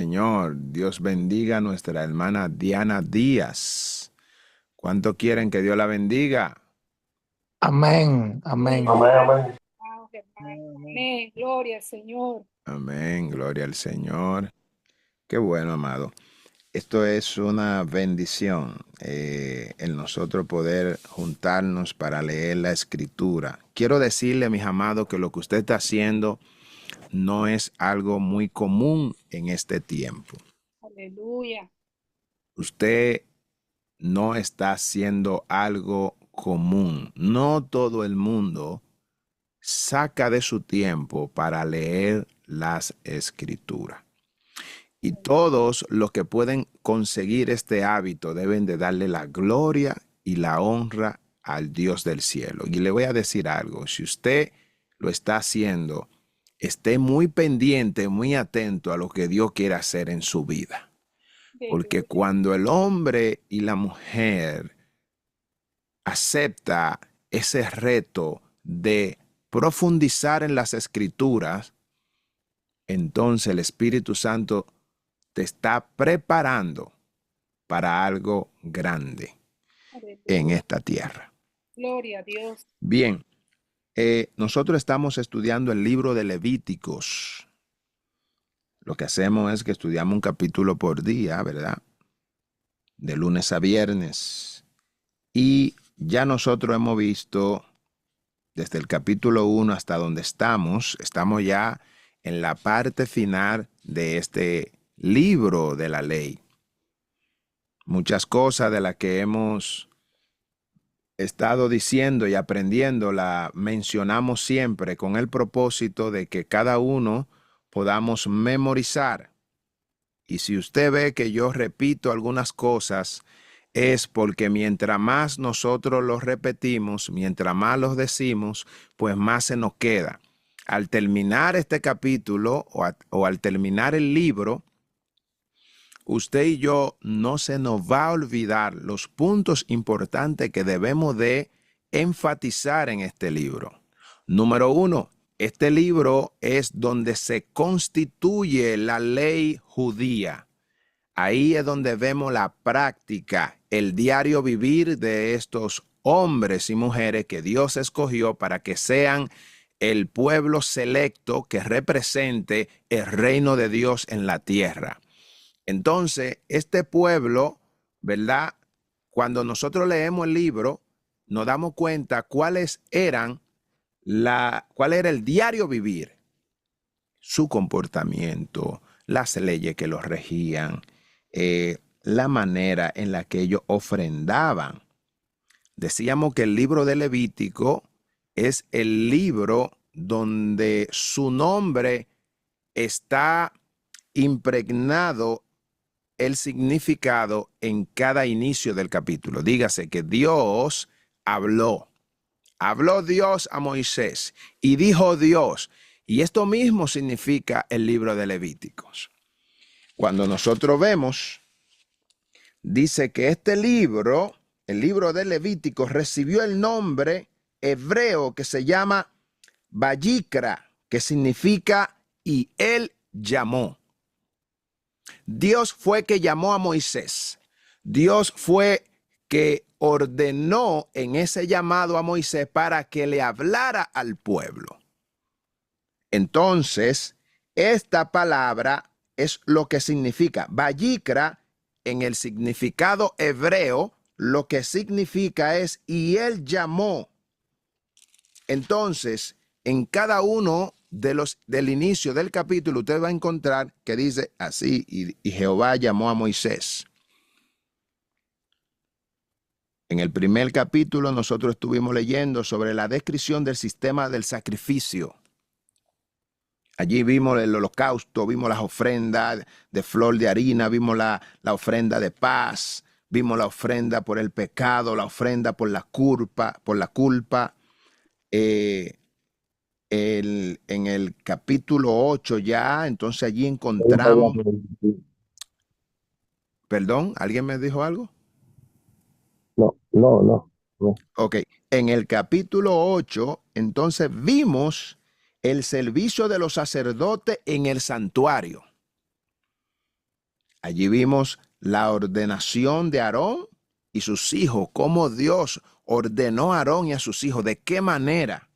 Señor, Dios bendiga a nuestra hermana Diana Díaz. ¿Cuánto quieren que Dios la bendiga? Amén, amén. Amén, amén. Amén. Gloria al Señor. Amén, gloria al Señor. Qué bueno, amado. Esto es una bendición, el nosotros poder juntarnos para leer la Escritura. Quiero decirle, mis amados, que lo que usted está haciendo no es algo muy común en este tiempo. Aleluya. Usted no está haciendo algo común. No todo el mundo saca de su tiempo para leer las Escrituras. Y todos los que pueden conseguir este hábito deben de darle la gloria y la honra al Dios del cielo. Y le voy a decir algo, si usted lo está haciendo, esté muy pendiente, muy atento a lo que Dios quiere hacer en su vida. Porque cuando el hombre y la mujer acepta ese reto de profundizar en las Escrituras, entonces el Espíritu Santo te está preparando para algo grande en esta tierra. Gloria a Dios. Bien, nosotros estamos estudiando el libro de Levíticos. Lo que hacemos es que estudiamos un capítulo por día, ¿verdad? De lunes a viernes. Y ya nosotros hemos visto desde el capítulo 1 hasta donde estamos ya en la parte final de este libro de la ley. Muchas cosas de las que hemos estado diciendo y aprendiendo la mencionamos siempre con el propósito de que cada uno podamos memorizar. Y si usted ve que yo repito algunas cosas, es porque mientras más nosotros los repetimos, mientras más los decimos, pues más se nos queda. Al terminar este capítulo o al terminar el libro, usted y yo no se nos va a olvidar los puntos importantes que debemos de enfatizar en este libro. Número 1, este libro es donde se constituye la ley judía. Ahí es donde vemos la práctica, el diario vivir de estos hombres y mujeres que Dios escogió para que sean el pueblo selecto que represente el reino de Dios en la tierra. Entonces, este pueblo, ¿verdad? Cuando nosotros leemos el libro, nos damos cuenta cuál era el diario vivir, su comportamiento, las leyes que los regían, la manera en la que ellos ofrendaban. Decíamos que el libro de Levítico es el libro donde su nombre está impregnado el significado en cada inicio del capítulo. Dígase que Dios habló Dios a Moisés y dijo Dios, y esto mismo significa el libro de Levíticos. Cuando nosotros vemos, dice que este libro, el libro de Levíticos, recibió el nombre hebreo que se llama Vayikra, que significa y él llamó. Dios fue que llamó a Moisés. Dios fue que ordenó en ese llamado a Moisés para que le hablara al pueblo. Entonces, esta palabra es lo que significa Vayikra en el significado hebreo, lo que significa es y él llamó. Entonces, en cada uno del inicio del capítulo, usted va a encontrar que dice así, y Jehová llamó a Moisés. En el primer capítulo nosotros estuvimos leyendo sobre la descripción del sistema del sacrificio. Allí vimos el holocausto, vimos las ofrendas de flor de harina, vimos la ofrenda de paz, vimos la ofrenda por el pecado, la ofrenda por la culpa. En el capítulo 8 ya, entonces allí encontramos... Perdón, ¿alguien me dijo algo? No. Ok, en el capítulo 8, entonces vimos el servicio de los sacerdotes en el santuario. Allí vimos la ordenación de Aarón y sus hijos, cómo Dios ordenó a Aarón y a sus hijos, de qué manera.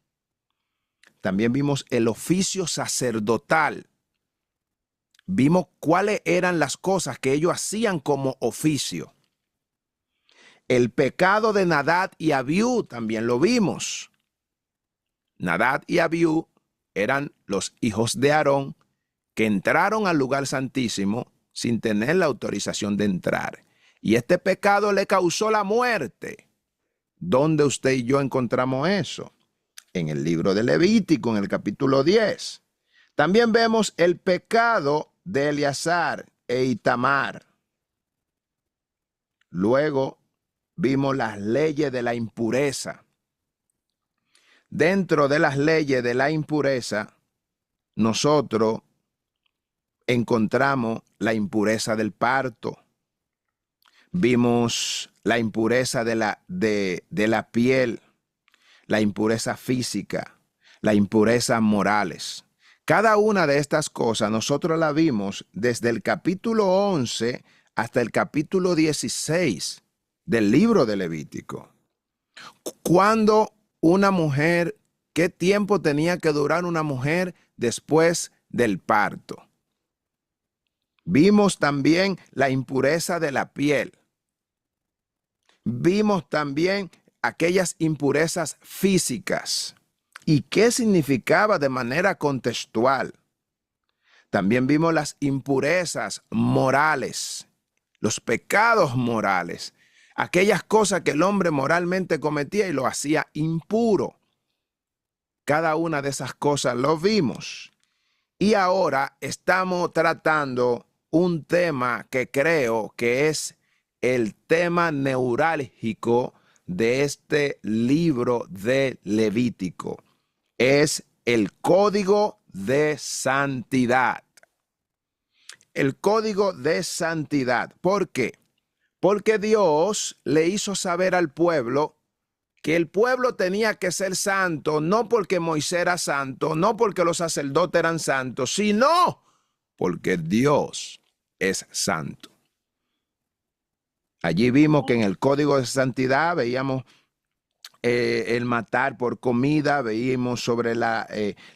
También vimos el oficio sacerdotal. Vimos cuáles eran las cosas que ellos hacían como oficio. El pecado de Nadab y Abiú también lo vimos. Nadab y Abiú eran los hijos de Aarón que entraron al lugar santísimo sin tener la autorización de entrar. Y este pecado le causó la muerte. ¿Dónde usted y yo encontramos eso? En el libro de Levítico, en el capítulo 10. También vemos el pecado de Eleazar e Itamar. Luego vimos las leyes de la impureza. Dentro de las leyes de la impureza, nosotros encontramos la impureza del parto. Vimos la impureza de la piel, la impureza física, la impureza morales. Cada una de estas cosas nosotros la vimos desde el capítulo 11 hasta el capítulo 16 del libro de Levítico. Cuando una mujer, ¿qué tiempo tenía que durar una mujer después del parto? Vimos también la impureza de la piel. Vimos también aquellas impurezas físicas y qué significaba de manera contextual. También vimos las impurezas morales, los pecados morales, aquellas cosas que el hombre moralmente cometía y lo hacía impuro. Cada una de esas cosas lo vimos. Y ahora estamos tratando un tema que creo que es el tema neurálgico de este libro de Levítico. Es el código de santidad. El código de santidad. ¿Por qué? Porque Dios le hizo saber al pueblo que el pueblo tenía que ser santo, no porque Moisés era santo, no porque los sacerdotes eran santos, sino porque Dios es santo. Allí vimos que en el código de santidad veíamos el matar por comida, veíamos sobre la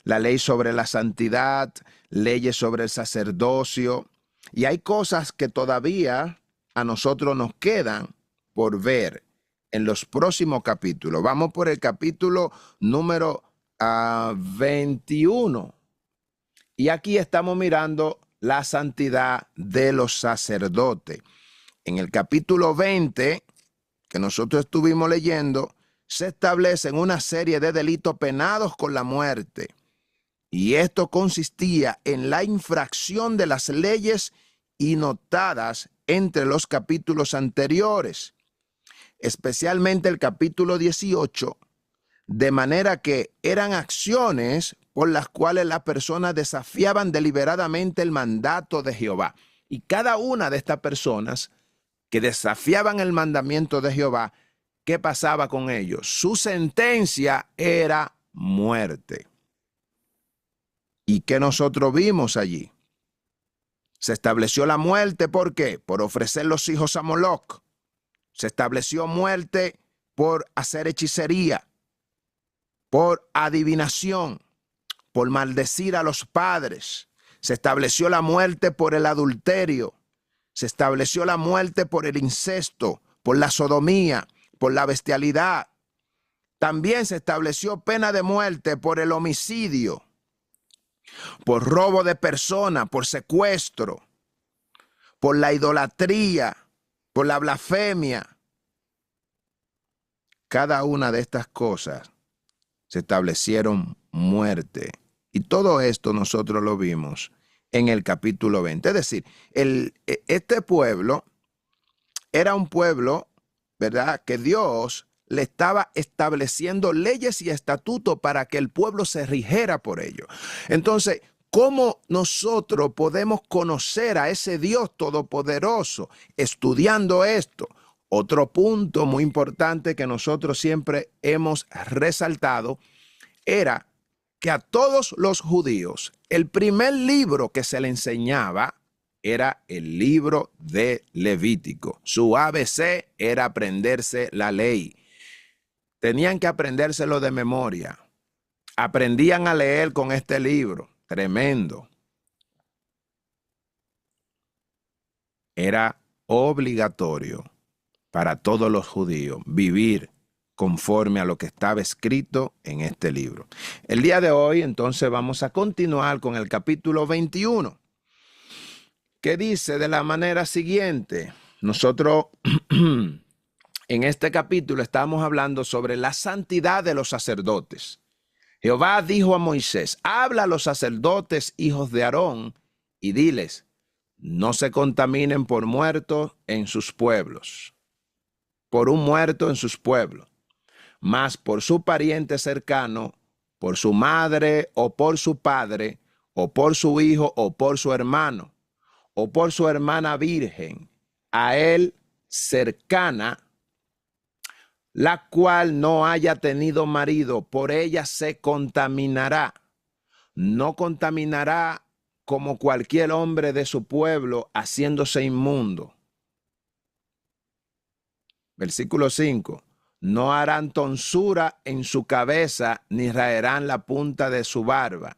ley sobre la santidad, leyes sobre el sacerdocio, y hay cosas que todavía a nosotros nos quedan por ver en los próximos capítulos. Vamos por el capítulo número 21. Y aquí estamos mirando la santidad de los sacerdotes. En el capítulo 20, que nosotros estuvimos leyendo, se establecen una serie de delitos penados con la muerte. Y esto consistía en la infracción de las leyes y notadas entre los capítulos anteriores, especialmente el capítulo 18, de manera que eran acciones por las cuales las personas desafiaban deliberadamente el mandato de Jehová. Y cada una de estas personas que desafiaban el mandamiento de Jehová, ¿qué pasaba con ellos? Su sentencia era muerte. ¿Y qué nosotros vimos allí? Se estableció la muerte, ¿por qué? Por ofrecer los hijos a Moloc. Se estableció muerte por hacer hechicería, por adivinación, por maldecir a los padres. Se estableció la muerte por el adulterio. Se estableció la muerte por el incesto, por la sodomía, por la bestialidad. También se estableció pena de muerte por el homicidio, por robo de persona, por secuestro, por la idolatría, por la blasfemia. Cada una de estas cosas se establecieron muerte. Y todo esto nosotros lo vimos en el capítulo 20. Es decir, este pueblo era un pueblo, ¿verdad?, que Dios le estaba estableciendo leyes y estatutos para que el pueblo se rigiera por ello. Entonces, ¿cómo nosotros podemos conocer a ese Dios todopoderoso? Estudiando esto. Otro punto muy importante que nosotros siempre hemos resaltado era que a todos los judíos el primer libro que se le enseñaba era el libro de Levítico. Su ABC era aprenderse la ley. Tenían que aprendérselo de memoria. Aprendían a leer con este libro. Tremendo. Era obligatorio para todos los judíos vivir conforme a lo que estaba escrito en este libro. El día de hoy, entonces, vamos a continuar con el capítulo 21, que dice de la manera siguiente. Nosotros en este capítulo estamos hablando sobre la santidad de los sacerdotes. Jehová dijo a Moisés: habla a los sacerdotes, hijos de Aarón, y diles: no se contaminen por muertos en sus pueblos, por un muerto en sus pueblos, mas por su pariente cercano, por su madre o por su padre, o por su hijo o por su hermano, o por su hermana virgen, a él cercana, la cual no haya tenido marido, por ella se contaminará. No contaminará como cualquier hombre de su pueblo, haciéndose inmundo. Versículo 5. No harán tonsura en su cabeza, ni raerán la punta de su barba.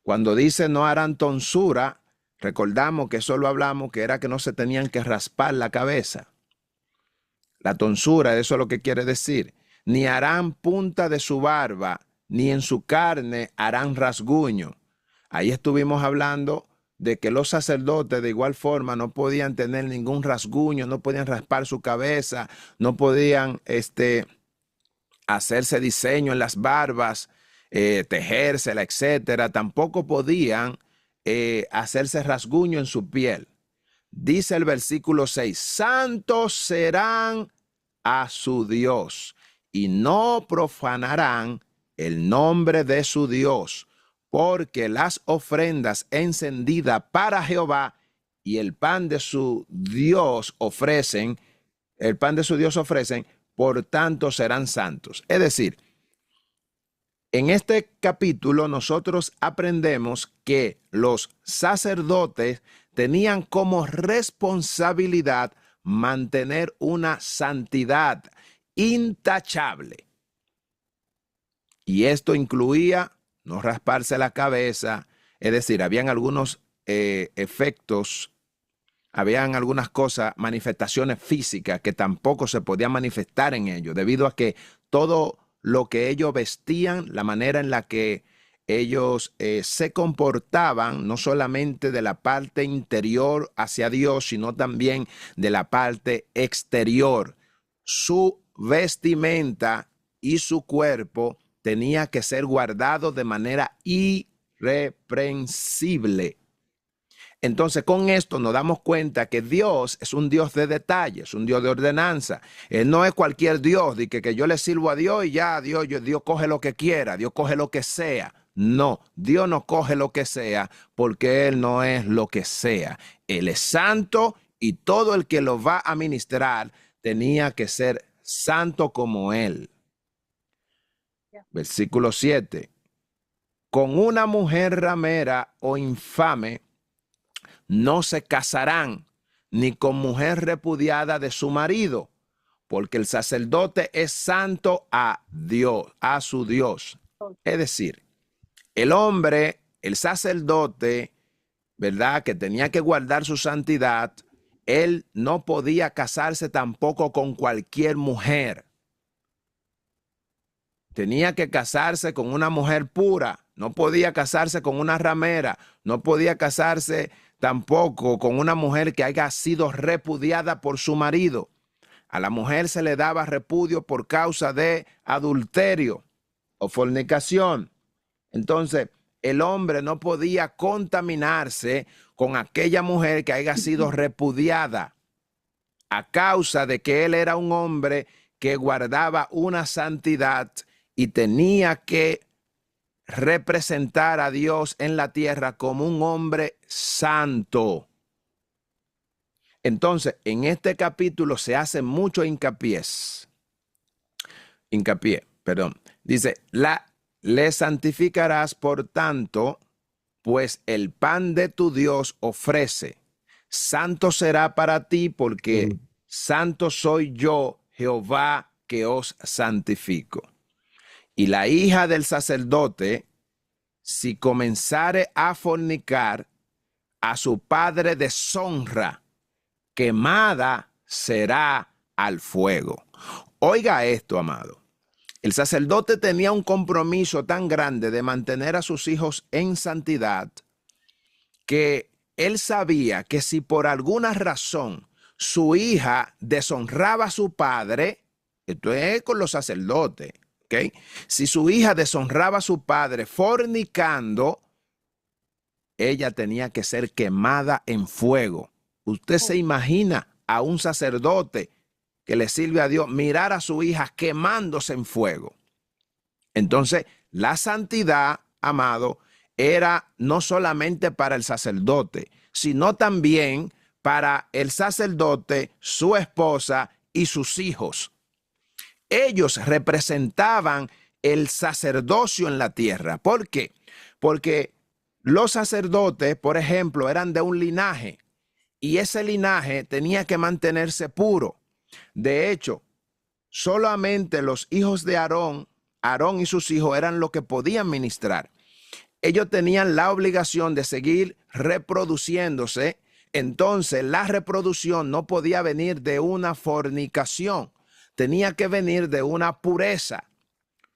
Cuando dice no harán tonsura, recordamos que eso lo hablamos, que era que no se tenían que raspar la cabeza. La tonsura, eso es lo que quiere decir. Ni harán punta de su barba, ni en su carne harán rasguño. Ahí estuvimos hablando de que los sacerdotes de igual forma no podían tener ningún rasguño, no podían raspar su cabeza, no podían hacerse diseño en las barbas, tejérsela, etcétera. Tampoco podían hacerse rasguño en su piel. Dice el versículo 6, santos serán a su Dios y no profanarán el nombre de su Dios, porque las ofrendas encendidas para Jehová y el pan de su Dios ofrecen, por tanto serán santos. Es decir, en este capítulo nosotros aprendemos que los sacerdotes tenían como responsabilidad mantener una santidad intachable. Y esto incluía no rasparse la cabeza, es decir, habían algunos efectos, habían algunas cosas, manifestaciones físicas que tampoco se podían manifestar en ellos, debido a que todo lo que ellos vestían, la manera en la que ellos se comportaban, no solamente de la parte interior hacia Dios, sino también de la parte exterior. Su vestimenta y su cuerpo tenía que ser guardado de manera irreprensible. Entonces, con esto nos damos cuenta que Dios es un Dios de detalles, un Dios de ordenanza. Él no es cualquier Dios, de que yo le sirvo a Dios y ya Dios coge lo que quiera, Dios coge lo que sea. No, Dios no coge lo que sea porque Él no es lo que sea. Él es santo y todo el que lo va a ministrar tenía que ser santo como Él. Versículo 7. Con una mujer ramera o infame no se casarán, ni con mujer repudiada de su marido, porque el sacerdote es santo a Dios, a su Dios. Es decir, el hombre, el sacerdote, ¿verdad?, que tenía que guardar su santidad, él no podía casarse tampoco con cualquier mujer. Tenía que casarse con una mujer pura, no podía casarse con una ramera, no podía casarse tampoco con una mujer que haya sido repudiada por su marido. A la mujer se le daba repudio por causa de adulterio o fornicación. Entonces, el hombre no podía contaminarse con aquella mujer que haya sido repudiada a causa de que él era un hombre que guardaba una santidad y tenía que representar a Dios en la tierra como un hombre santo. Entonces, en este capítulo se hace mucho hincapié. Dice, le santificarás por tanto, pues el pan de tu Dios ofrece. santo será para ti, porque santo soy yo, Jehová, que os santifico. Y la hija del sacerdote, si comenzare a fornicar, a su padre deshonra, quemada será al fuego. Oiga esto, amado. El sacerdote tenía un compromiso tan grande de mantener a sus hijos en santidad que él sabía que si por alguna razón su hija deshonraba a su padre, esto es con los sacerdotes, ¿ok? Si su hija deshonraba a su padre fornicando, ella tenía que ser quemada en fuego. ¿Usted se imagina a un sacerdote que le sirve a Dios mirar a su hija quemándose en fuego? Entonces, la santidad, amado, era no solamente para el sacerdote, sino también para el sacerdote, su esposa y sus hijos. Ellos representaban el sacerdocio en la tierra. ¿Por qué? Porque los sacerdotes, por ejemplo, eran de un linaje y ese linaje tenía que mantenerse puro. De hecho, solamente los hijos de Aarón y sus hijos eran los que podían ministrar. Ellos tenían la obligación de seguir reproduciéndose, entonces la reproducción no podía venir de una fornicación, tenía que venir de una pureza,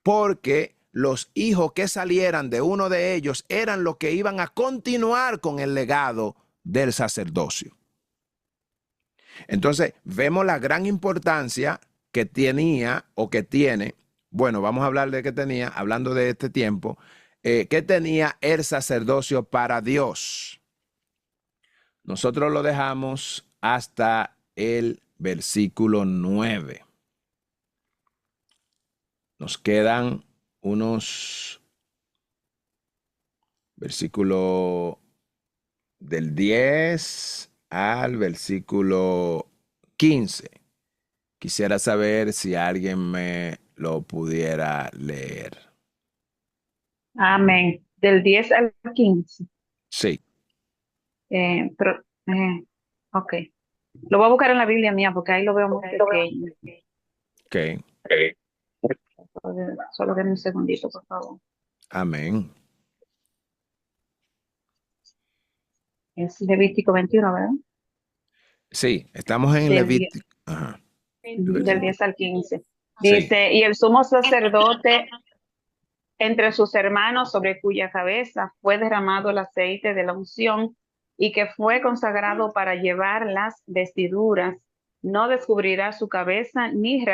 porque los hijos que salieran de uno de ellos eran los que iban a continuar con el legado del sacerdocio. Entonces, vemos la gran importancia que tenía o que tiene, bueno, vamos a hablar de que tenía, hablando de este tiempo, que tenía el sacerdocio para Dios. Nosotros lo dejamos hasta el versículo 9. Nos quedan unos versículos del 10 al versículo 15. Quisiera saber si alguien me lo pudiera leer. Amén. Del 10 al 15. Sí. Ok. Lo voy a buscar en la Biblia mía porque ahí lo veo muy pequeño. Ok. Solo denme un segundito, por favor. Amén. Es Levítico 21, ¿verdad? Sí, estamos en Del Levítico. Ajá. Del 10 al 15. Sí. Dice, y el sumo sacerdote entre sus hermanos sobre cuya cabeza fue derramado el aceite de la unción y que fue consagrado para llevar las vestiduras, no descubrirá su cabeza ni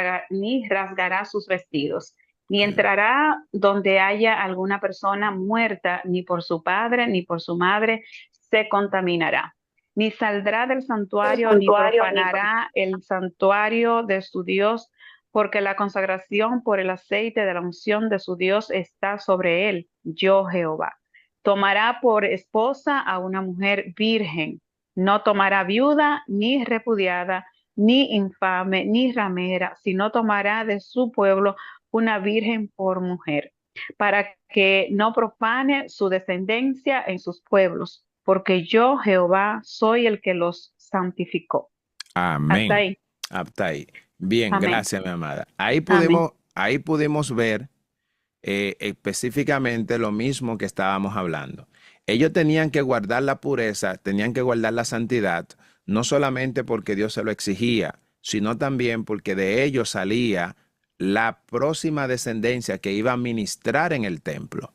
rasgará sus vestidos, ni entrará donde haya alguna persona muerta, ni por su padre ni por su madre se contaminará, ni saldrá del santuario, ni profanará el santuario de su Dios, porque la consagración por el aceite de la unción de su Dios está sobre él, yo Jehová. Tomará por esposa a una mujer virgen, no tomará viuda, ni repudiada, ni infame, ni ramera, sino tomará de su pueblo una virgen por mujer, para que no profane su descendencia en sus pueblos, porque yo Jehová soy el que los santificó. Amén. Hasta ahí. Hasta ahí. Bien, Amén. gracias, mi amada. Ahí Amén. pudimos ver específicamente lo mismo que estábamos hablando. Ellos tenían que guardar la pureza, tenían que guardar la santidad, no solamente porque Dios se lo exigía, sino también porque de ellos salía la próxima descendencia que iba a ministrar en el templo.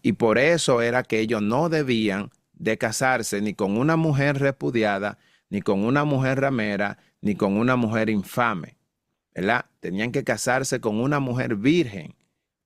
Y por eso era que ellos no debían de casarse ni con una mujer repudiada, ni con una mujer ramera, ni con una mujer infame, ¿verdad? Tenían que casarse con una mujer virgen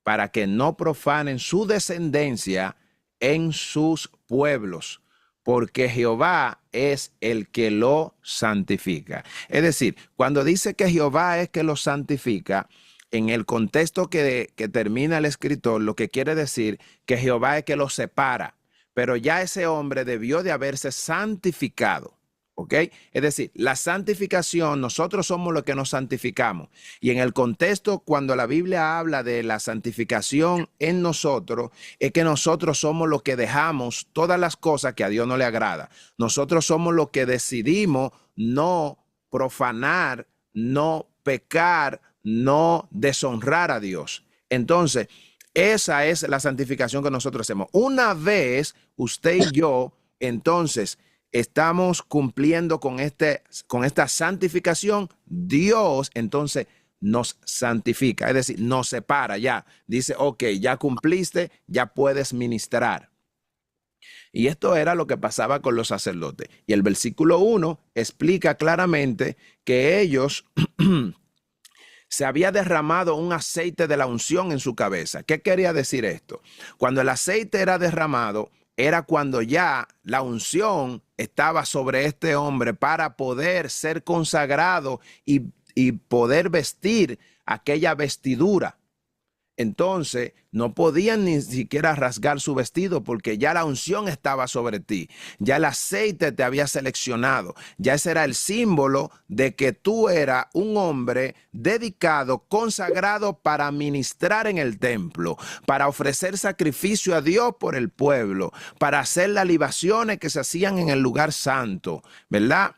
para que no profanen su descendencia en sus pueblos, porque Jehová es el que lo santifica. Es decir, cuando dice que Jehová es que lo santifica, en el contexto que termina el escritor, lo que quiere decir que Jehová es que lo separa, pero ya ese hombre debió de haberse santificado. ¿Ok? Es decir, la santificación, nosotros somos los que nos santificamos. Y en el contexto, cuando la Biblia habla de la santificación en nosotros, es que nosotros somos los que dejamos todas las cosas que a Dios no le agrada. Nosotros somos los que decidimos no profanar, no pecar, no deshonrar a Dios. Entonces, esa es la santificación que nosotros hacemos. Una vez usted y yo, entonces, estamos cumpliendo con esta santificación, Dios entonces nos santifica, es decir, nos separa ya. Dice, ok, ya cumpliste, ya puedes ministrar. Y esto era lo que pasaba con los sacerdotes. Y el versículo 1 explica claramente que ellos se había derramado un aceite de la unción en su cabeza. ¿Qué quería decir esto? Cuando el aceite era derramado, era cuando ya la unción estaba sobre este hombre para poder ser consagrado y poder vestir aquella vestidura. Entonces no podían ni siquiera rasgar su vestido porque ya la unción estaba sobre ti, ya el aceite te había seleccionado, ya ese era el símbolo de que tú eras un hombre dedicado, consagrado para ministrar en el templo, para ofrecer sacrificio a Dios por el pueblo, para hacer las libaciones que se hacían en el lugar santo, ¿verdad?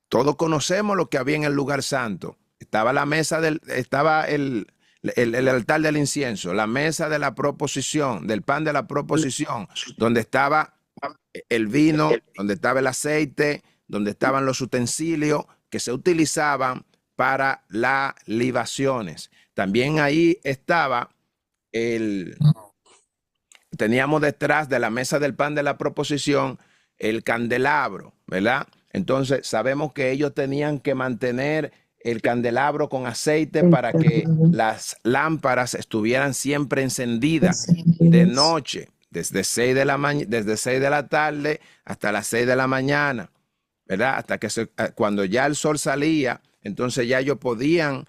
Todos conocemos lo que había en el lugar santo. Estaba la mesa estaba el altar del incienso, la mesa de la proposición, del pan de la proposición, donde estaba el vino, donde estaba el aceite, donde estaban los utensilios que se utilizaban para las libaciones. También ahí estaba teníamos detrás de la mesa del pan de la proposición el candelabro, ¿verdad? Entonces sabemos que ellos tenían que mantener el candelabro con aceite para que las lámparas estuvieran siempre encendidas de noche, desde 6 de la tarde hasta las 6 de la mañana, ¿verdad? Hasta que cuando ya el sol salía, entonces ya ellos podían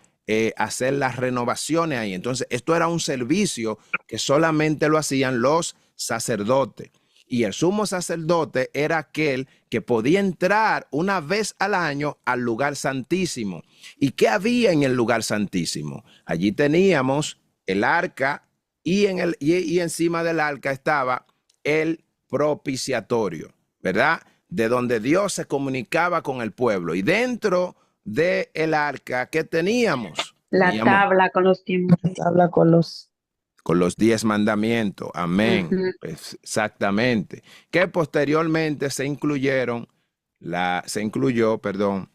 hacer las renovaciones ahí. Entonces, esto era un servicio que solamente lo hacían los sacerdotes. Y el sumo sacerdote era aquel que podía entrar una vez al año al lugar santísimo. ¿Y qué había en el lugar santísimo? Allí teníamos el arca y encima del arca estaba el propiciatorio, ¿verdad? De donde Dios se comunicaba con el pueblo. Y dentro del arca, ¿qué teníamos? La tabla con los tiempos. Habla con los... Con los 10 mandamientos. Amén. Ujú. Pues, exactamente. Que posteriormente se incluyó, perdón,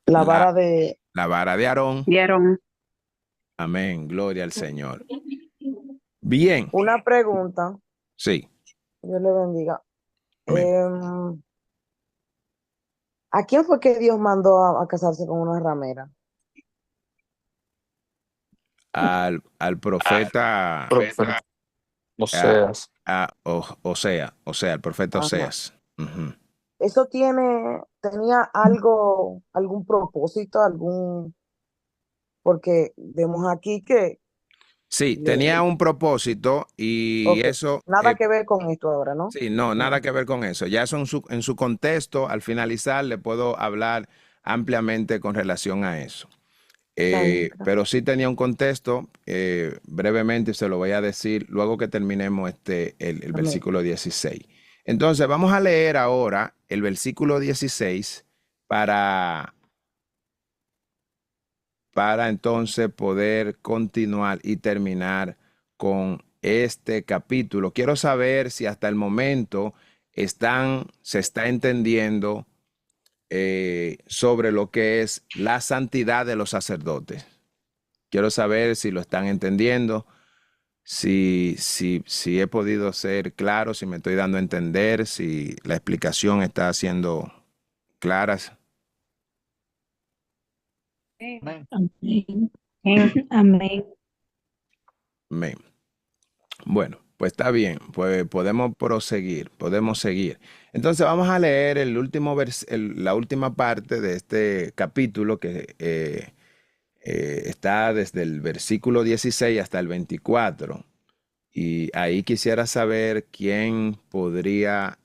La vara de... la vara de Aarón. ¿Vieron? Amén. Gloria al Señor. Bien. Una pregunta, Sí. Dios le bendiga. Amén. ¿A quién fue que Dios mandó a casarse con una ramera? Al profeta Profeta Oseas. el profeta Ajá. Oseas. Ujú. ¿Eso tenía algún propósito, porque vemos aquí que... Sí, tenía un propósito y Ok, eso... nada que ver con esto ahora, ¿no? Sí, no, nada que ver con eso. Ya eso en su contexto, al finalizar, le puedo hablar ampliamente con relación a eso. Está bien, gracias. Pero sí tenía un contexto, brevemente se lo voy a decir luego que terminemos el Amén. versículo 16. Entonces, vamos a leer ahora el versículo 16 para entonces poder continuar y terminar con este capítulo. Quiero saber si hasta el momento se está entendiendo sobre lo que es la santidad de los sacerdotes. Quiero saber si lo están entendiendo, si he podido ser claro, si me estoy dando a entender, si la explicación está siendo clara. Amén. Amén. Amén. Amén. Bueno, pues está bien, pues podemos podemos seguir. Entonces vamos a leer la última parte de este capítulo que está desde el versículo 16 hasta el 24. Y ahí quisiera saber quién podría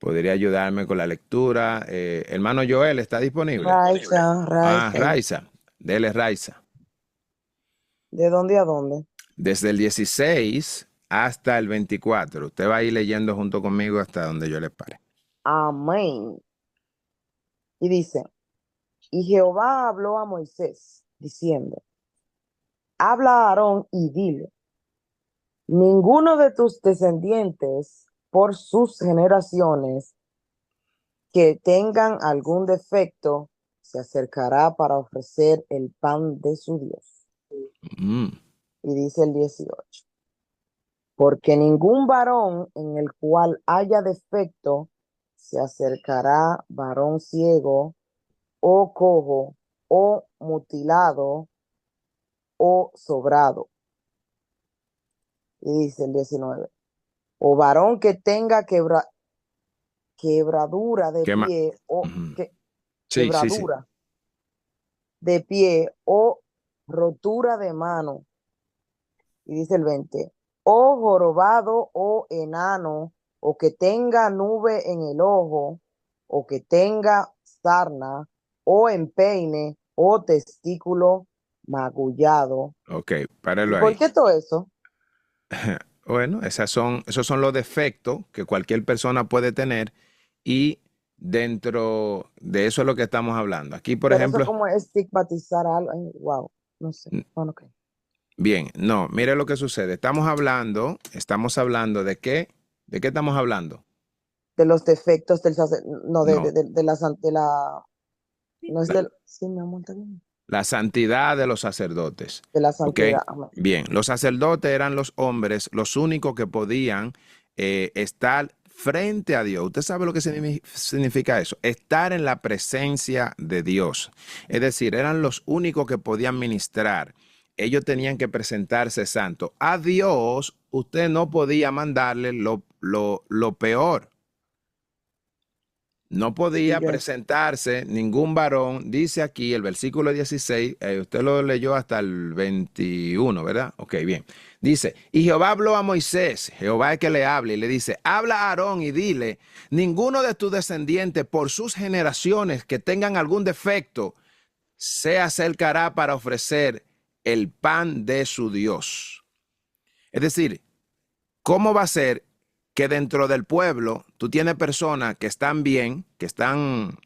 podría ayudarme con la lectura. Hermano Joel, ¿está disponible? Raiza, Raiza. Raiza, dele Raiza. ¿De dónde a dónde? Desde el 16 hasta el 24. Usted va a ir leyendo junto conmigo hasta donde yo le pare. Amén. Y dice, y Jehová habló a Moisés, diciendo, habla a Aarón y dile, ninguno de tus descendientes por sus generaciones que tengan algún defecto se acercará para ofrecer el pan de su Dios. Mm. Y dice el 18, porque ningún varón en el cual haya defecto se acercará varón ciego o cojo o mutilado o sobrado. Y dice el 19, o varón que tenga quebradura de ¿Qué pie o Ujú. que, Sí, sí, sí. quebradura de pie o rotura de mano. Y dice el 20, o jorobado o enano, o que tenga nube en el ojo, o que tenga sarna, o empeine, o testículo magullado. Ok, ¿Y páralo por ahí. qué todo eso? Bueno, esos son los defectos que cualquier persona puede tener y dentro de eso es lo que estamos hablando. Aquí, por Pero eso ejemplo, como estigmatizar algo. Ay, wow, no sé. Bueno, ok. bien, no, mire lo que sucede. Estamos hablando ¿de qué? ¿De qué estamos hablando? De los defectos del no, No, no es la, del, sí, mi amor, está bien. la santidad de los sacerdotes. De la ¿Ok? santidad. Amén. Bien, los sacerdotes eran los hombres, los únicos que podían estar frente a Dios. ¿Usted sabe lo que significa eso? Estar en la presencia de Dios. Es decir, eran los únicos que podían ministrar. Ellos tenían que presentarse santos. A Dios usted no podía mandarle lo peor. No podía presentarse ningún varón, dice aquí el versículo 16, usted lo leyó hasta el 21, ¿verdad? Ok, bien. Dice, y Jehová habló a Moisés, Jehová es que le hable, y le dice, habla a Aarón y dile, ninguno de tus descendientes por sus generaciones que tengan algún defecto se acercará para ofrecer el pan de su Dios. Es decir, ¿cómo va a ser que dentro del pueblo tú tienes personas que están bien, que están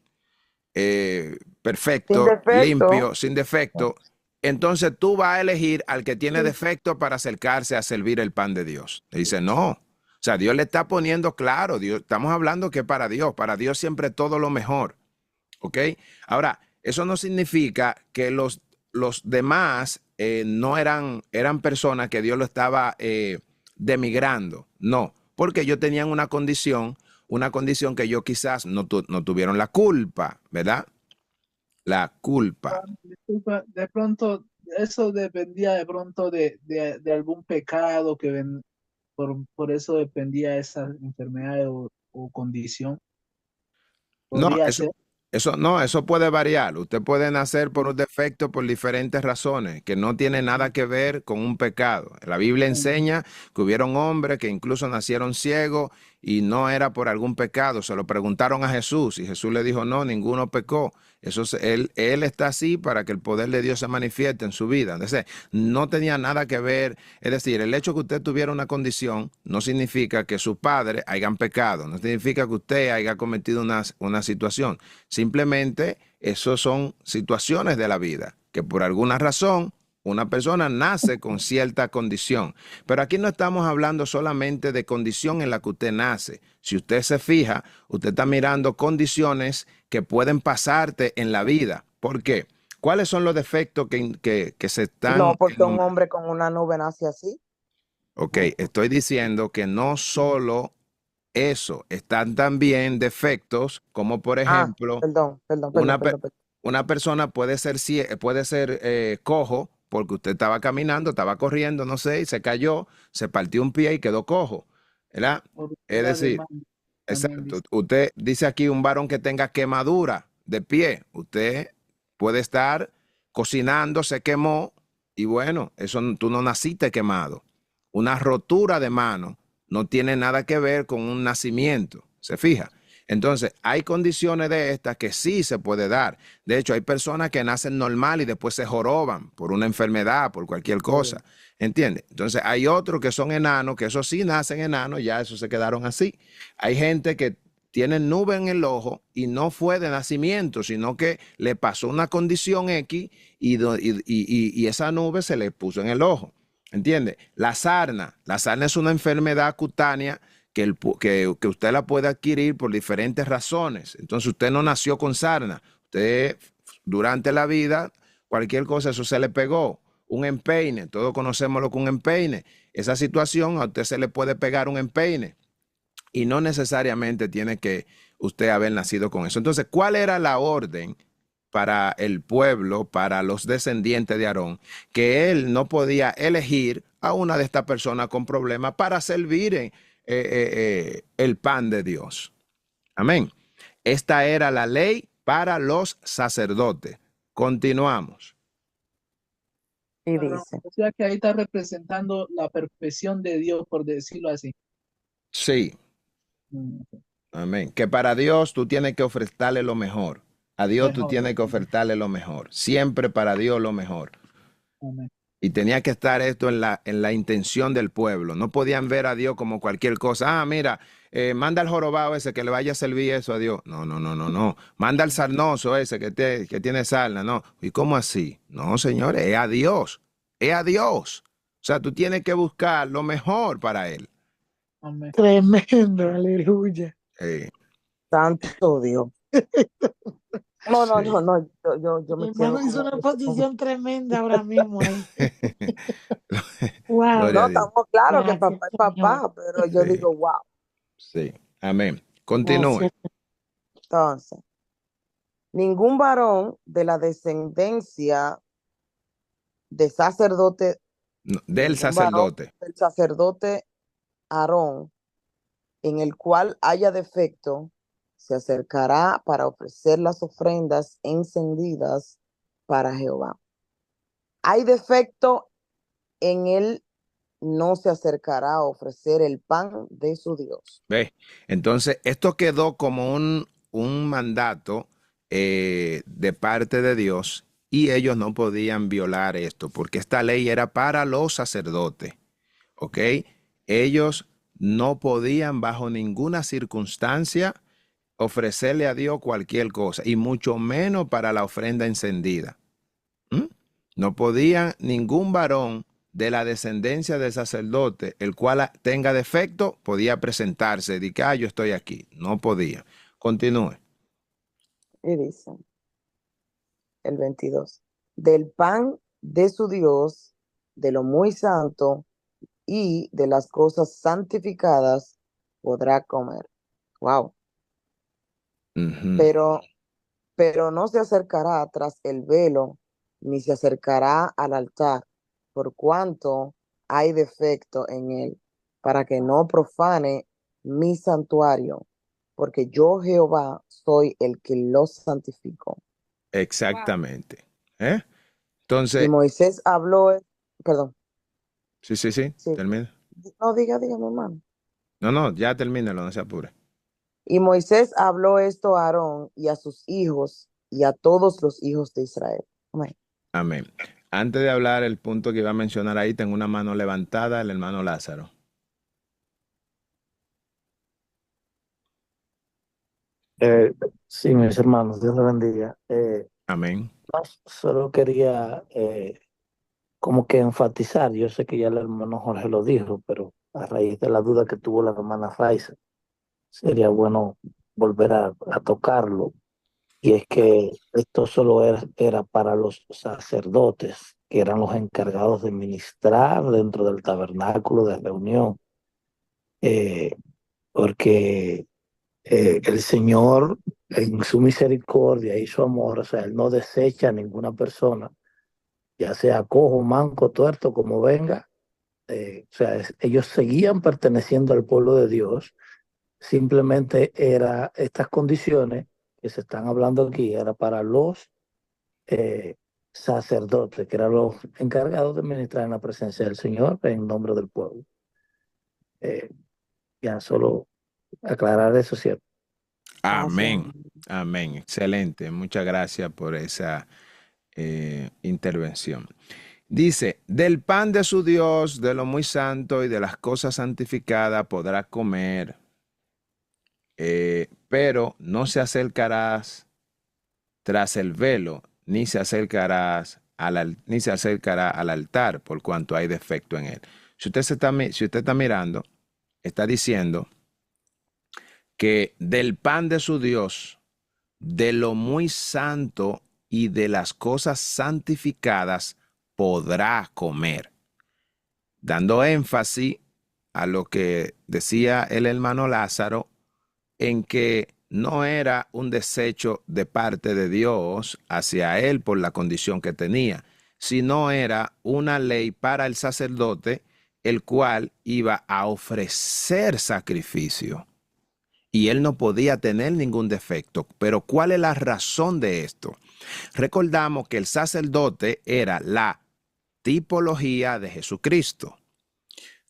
Sin perfectos, defecto. limpios, sin defecto? Entonces tú vas a elegir al que tiene defecto para acercarse a servir el pan de Dios. Le dice, no. O sea, Dios le está poniendo claro, Dios, estamos hablando que para Dios siempre todo lo mejor. ¿Ok? Ahora, eso no significa que los demás no eran personas que Dios lo estaba demigrando. No, porque ellos tenían una condición que ellos quizás no tuvieron la culpa, ¿verdad? La culpa. Disculpa, de pronto, eso dependía de pronto de algún pecado que por eso dependía esa enfermedad o condición. No, Podría ser. eso puede variar. Usted puede nacer por un defecto por diferentes razones, que no tiene nada que ver con un pecado. La Biblia enseña que hubieron hombres que incluso nacieron ciegos y no era por algún pecado. Se lo preguntaron a Jesús y Jesús le dijo, no, ninguno pecó. Él está así para que el poder de Dios se manifieste en su vida. Entonces, no tenía nada que ver. Es decir, el hecho que usted tuviera una condición no significa que sus padres hayan pecado. No significa que usted haya cometido una situación. Simplemente, eso son situaciones de la vida, que por alguna razón una persona nace con cierta condición. Pero aquí no estamos hablando solamente de condición en la que usted nace. Si usted se fija, usted está mirando condiciones que pueden pasarte en la vida. ¿Por qué? ¿Cuáles son los defectos que se están No, porque un enumerando? hombre con una nube nace así. Ok, estoy diciendo que no solo eso, están también defectos como por ejemplo, Perdón. una, una persona puede ser cojo porque usted estaba caminando, estaba corriendo, no sé, y se cayó, se partió un pie y quedó cojo, ¿verdad? Es decir, exacto, usted dice aquí un varón que tenga quemadura de pie, usted puede estar cocinando, se quemó y bueno, tú no naciste quemado. Una rotura de mano no tiene nada que ver con un nacimiento, ¿se fija? Entonces, hay condiciones de estas que sí se puede dar. De hecho, hay personas que nacen normal y después se joroban por una enfermedad, por cualquier cosa. ¿Entiendes? Entonces, hay otros que son enanos, que eso sí nacen enanos, ya eso se quedaron así. Hay gente que tiene nube en el ojo y no fue de nacimiento, sino que le pasó una condición X y esa nube se le puso en el ojo. ¿Entiendes? La sarna es una enfermedad cutánea que usted la puede adquirir por diferentes razones. Entonces usted no nació con sarna. Usted durante la vida, cualquier cosa, eso se le pegó. Un empeine, todos conocemos lo que un empeine. Esa situación a usted se le puede pegar un empeine y no necesariamente tiene que usted haber nacido con eso. Entonces, ¿cuál era la orden para el pueblo, para los descendientes de Aarón? Que él no podía elegir a una de estas personas con problemas para servir el pan de Dios. Amén. Esta era la ley para los sacerdotes. Continuamos. Y Claro, dice, o sea que ahí está representando la perfección de Dios, por decirlo así. Sí, Mm, amén. Que para Dios tú tienes que ofertarle lo mejor. A Dios tú Mejor. tienes que ofertarle lo mejor. Siempre para Dios lo mejor. Amén. Y tenía que estar esto en la intención del pueblo. No podían ver a Dios como cualquier cosa. Ah, mira, manda al jorobado ese que le vaya a servir eso a Dios. No, no, no, no, no. Manda al sarnoso ese que tiene sarna. No. ¿Y cómo así? No, señores, es a Dios. Es a Dios. O sea, tú tienes que buscar lo mejor para él. Amén. Tremendo, aleluya. santo Dios. No, no, Sí. no, no, yo Mi me hermano quedo hizo como una que, posición tremenda ahora mismo ahí. Wow. Gloria no, a Dios. estamos claros que Gracias, papá es Señor. papá, pero yo Sí, digo, wow. sí. Amén. Continúe. Gracias. Entonces, ningún varón de la descendencia de sacerdote, No, del ningún varón sacerdote. del sacerdote Aarón, en el cual haya defecto, se acercará para ofrecer las ofrendas encendidas para Jehová. Hay defecto en él, no se acercará a ofrecer el pan de su Dios. ¿Ve? Entonces, esto quedó como un mandato de parte de Dios y ellos no podían violar esto porque esta ley era para los sacerdotes, ¿ok? Ellos no podían bajo ninguna circunstancia ofrecerle a Dios cualquier cosa y mucho menos para la ofrenda encendida. ¿Mm? No podía ningún varón de la descendencia del sacerdote, el cual tenga defecto, podía presentarse, de que yo estoy aquí. No podía. Continúe. Y dice el 22, del pan de su Dios, de lo muy santo y de las cosas santificadas podrá comer. Wow. Ujú. Pero no se acercará tras el velo, ni se acercará al altar, por cuanto hay defecto en él, para que no profane mi santuario, porque yo Jehová soy el que los santifico. Exactamente. ¿Eh? Y Entonces, Moisés habló, perdón, sí, sí, termina. no diga, mi hermano. No, no, ya termínalo, no se apure. Y Moisés habló esto a Aarón y a sus hijos y a todos los hijos de Israel. Amén. Amén. Antes de hablar el punto que iba a mencionar ahí, tengo una mano levantada, el hermano Lázaro. Sí, mis hermanos, Dios les bendiga. Amén. Solo quería como que enfatizar, yo sé que ya el hermano Jorge lo dijo, pero a raíz de la duda que tuvo la hermana Raiza, sería bueno volver a tocarlo. Y es que esto solo era para los sacerdotes, que eran los encargados de ministrar dentro del tabernáculo de reunión, eh, porque el Señor en su misericordia y su amor, o sea, Él no desecha a ninguna persona, ya sea cojo, manco, tuerto, como venga. O sea, ellos seguían perteneciendo al pueblo de Dios, simplemente era estas condiciones que se están hablando aquí, era para los eh, sacerdotes, que eran los encargados de ministrar en la presencia del Señor en nombre del pueblo. Ya solo aclarar eso, ¿cierto? Amén. Amén. Excelente. Muchas gracias por esa intervención. Dice, del pan de su Dios, de lo muy santo y de las cosas santificadas podrá comer, pero no se acercarás tras el velo, ni se acercarás ni se acercará al altar, por cuanto hay defecto en él. Si usted está mirando, está diciendo que del pan de su Dios, de lo muy santo y de las cosas santificadas podrá comer, dando énfasis a lo que decía el hermano Lázaro, en que no era un desecho de parte de Dios hacia él por la condición que tenía, sino era una ley para el sacerdote, el cual iba a ofrecer sacrificio. Y él no podía tener ningún defecto. Pero ¿cuál es la razón de esto? Recordamos que el sacerdote era la tipología de Jesucristo,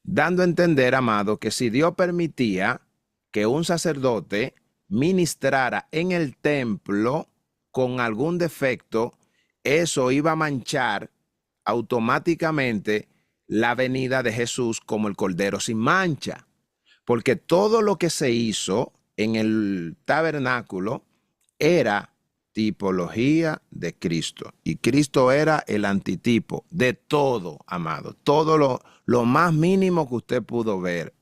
dando a entender, amado, que si Dios permitía que un sacerdote ministrara en el templo con algún defecto, eso iba a manchar automáticamente la venida de Jesús como el Cordero sin mancha. Porque todo lo que se hizo en el tabernáculo era tipología de Cristo. Y Cristo era el antitipo de todo, amado. Todo lo más mínimo que usted pudo ver,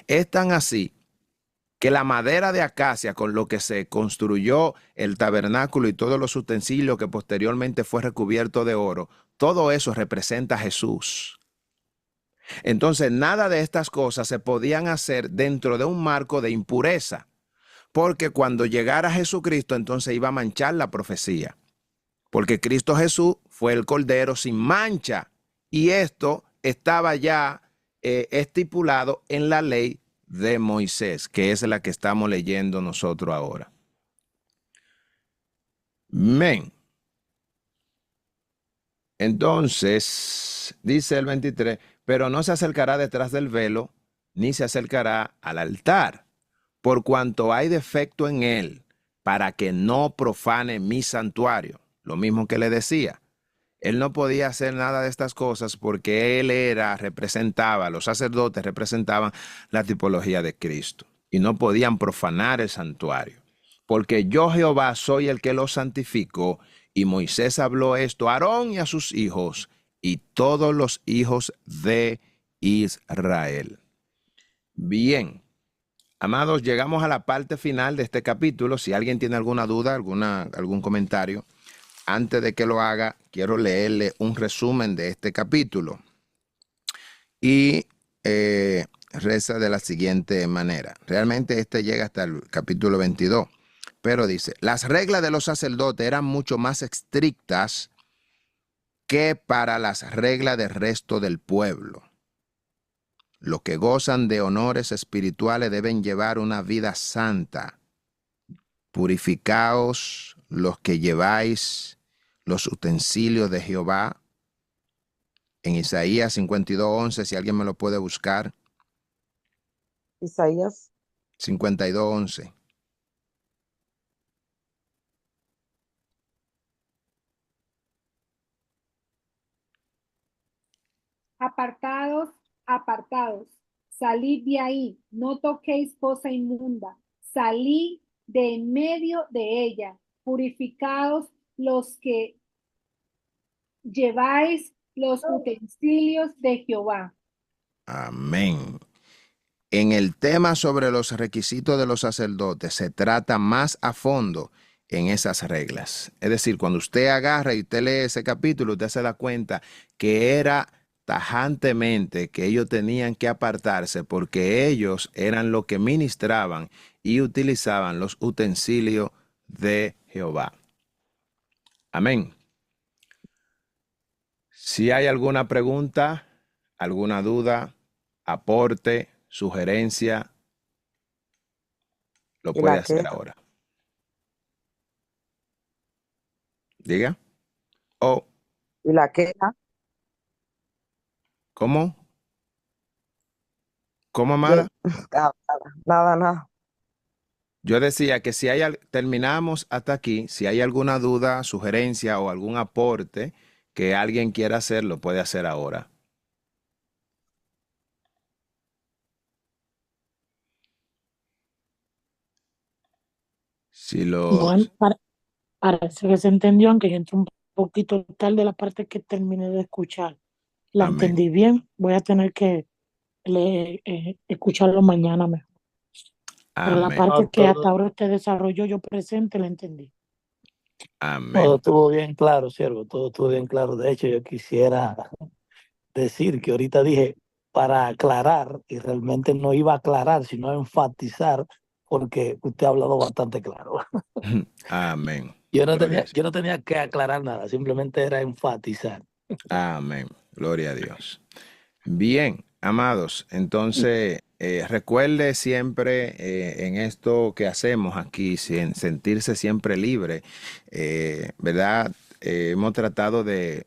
Es tan así que la madera de acacia con lo que se construyó el tabernáculo y todos los utensilios que posteriormente fue recubierto de oro, todo eso representa a Jesús. Entonces, nada de estas cosas se podían hacer dentro de un marco de impureza, porque cuando llegara Jesucristo, entonces iba a manchar la profecía, porque Cristo Jesús fue el Cordero sin mancha, y esto estaba ya estipulado en la ley de Moisés, que es la que estamos leyendo nosotros ahora. Amén. Entonces, dice el 23, pero no se acercará detrás del velo, ni se acercará al altar, por cuanto hay defecto en él, para que no profane mi santuario. Lo mismo que le decía. Él no podía hacer nada de estas cosas porque él los sacerdotes representaban la tipología de Cristo y no podían profanar el santuario. Porque yo, Jehová, soy el que los santifico. Y Moisés habló esto a Aarón y a sus hijos y todos los hijos de Israel. Bien, amados, llegamos a la parte final de este capítulo. Si alguien tiene alguna duda, algún comentario, antes de que lo haga, quiero leerle un resumen de este capítulo. Y reza de la siguiente manera. Realmente este llega hasta el capítulo 22. Pero dice, las reglas de los sacerdotes eran mucho más estrictas que para las reglas del resto del pueblo. Los que gozan de honores espirituales deben llevar una vida santa. Purificaos los que lleváis los utensilios de Jehová. En Isaías 52:11, si alguien me lo puede buscar. Isaías 52:11. Apartados, apartados, salid de ahí, no toquéis cosa inmunda, salid de en medio de ella, purificaos los que lleváis los utensilios de Jehová. Amén. En el tema sobre los requisitos de los sacerdotes se trata más a fondo en esas reglas. Es decir, cuando usted agarra y usted lee ese capítulo, usted se da cuenta que era tajantemente que ellos tenían que apartarse porque ellos eran los que ministraban y utilizaban los utensilios de Jehová. Amén. Si hay alguna pregunta, alguna duda, aporte, sugerencia, lo puede hacer ahora. Diga. ¿Y la queja? ¿Cómo? ¿Cómo, amada? Nada. Yo decía que si terminamos hasta aquí, si hay alguna duda, sugerencia o algún aporte que alguien quiera hacer, lo puede hacer ahora. Si Bueno, los... parece que se entendió, aunque yo entré un poquito tarde la parte que terminé de escuchar. La Amén. entendí bien, voy a tener que escucharlo mañana mejor. Pero la Amén. parte No, que hasta ahora usted desarrolló yo presente la entendí. todo Amén. estuvo bien claro, siervo, todo estuvo bien claro. De hecho, yo quisiera decir que ahorita dije para aclarar y realmente no iba a aclarar, sino a enfatizar porque usted ha hablado bastante claro. Amén. Yo no Gloria a tenía, Dios. yo no tenía que aclarar nada, simplemente era enfatizar. Amén. Gloria a Dios. Bien, amados, entonces recuerde siempre en esto que hacemos aquí, sin sentirse siempre libre, ¿verdad? Hemos tratado de